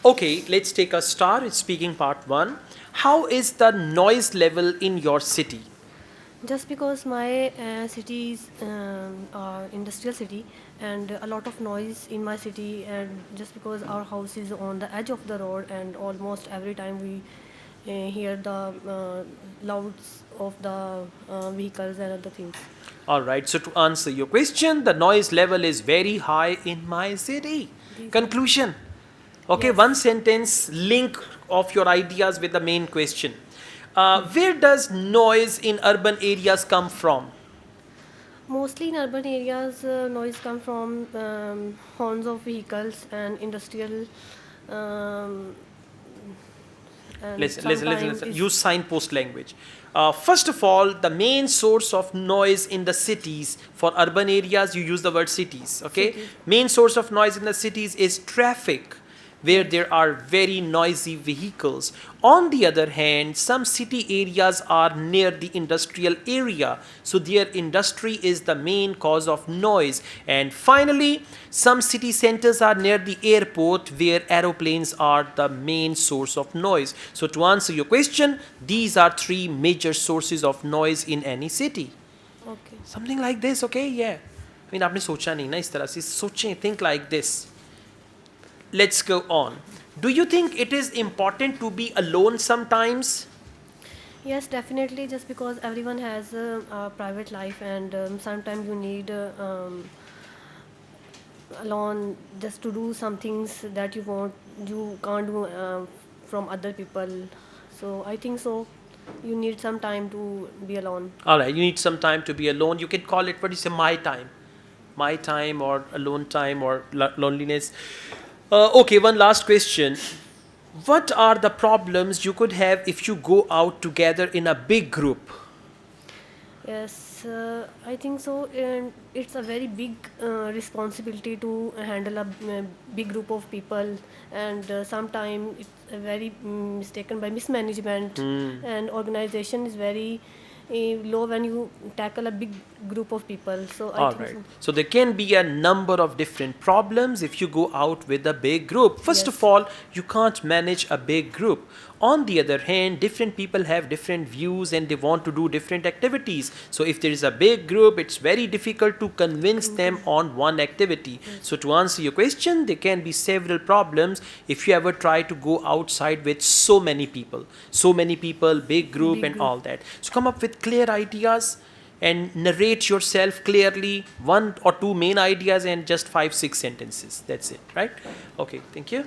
Okay, let's take a star. It's speaking part one. How is the noise level in your city? Just because my city is industrial city and a lot of noise in my city, and just because our house is on the edge of the road, and almost every time we hear the louds of the vehicles and other things. All right, so to answer your question, the noise level is very high in my city. These are Conclusion. Okay, yes. one sentence link of your ideas with the main question. Where does noise in urban areas come from? Mostly in urban areas, noise come from horns of vehicles and industrial, um, and sometimes Listen. is Use signpost language. First of all, the main source of noise in the cities, for urban areas, you use the word cities, okay? cities. Main source of noise in the cities is traffic, where Yes. there are very noisy vehicles. On the other hand, some city areas are near the industrial area, so their industry is the main cause of noise. And finally, some city centers are near the airport, where aeroplanes are the main source of noise. So to answer your question, these are three major sources of noise in any city. Okay. Something like this, okay? Yeah. I mean, आपने सोचा नहीं ना इस तरह से, सोचें, think like this. Let's go on. Do you think it is important to be alone sometimes? Yes, definitely. Just because everyone has a private life, and sometimes you need alone just to do some things that you can't do from other people. So I think so. You need some time to be alone. All right, you need some time to be alone. You can call it, what do you say, my time, or alone time, or loneliness. Okay, one last question. What are the problems you could have if you go out together in a big group? Yes, I think so. And it's a very big responsibility to handle a big group of people, and sometimes it's very mistaken by mismanagement, and organization is very low when you tackle a big group of people. So I All think right. so. So there can be a number of different problems if you go out with a big group. First of Yes, all, you can't manage a big group. On the other hand, different people have different views and they want to do different activities. So if there is a big group, it's very difficult to convince them on one activity. yes, So to answer your question, there can be several problems if you ever try to go outside with so many people. So many people, big group, big and group. all that. So come up with clear ideas and narrate yourself clearly, one or two main ideas and just 5 6 sentences. That's it, right? Okay, thank you.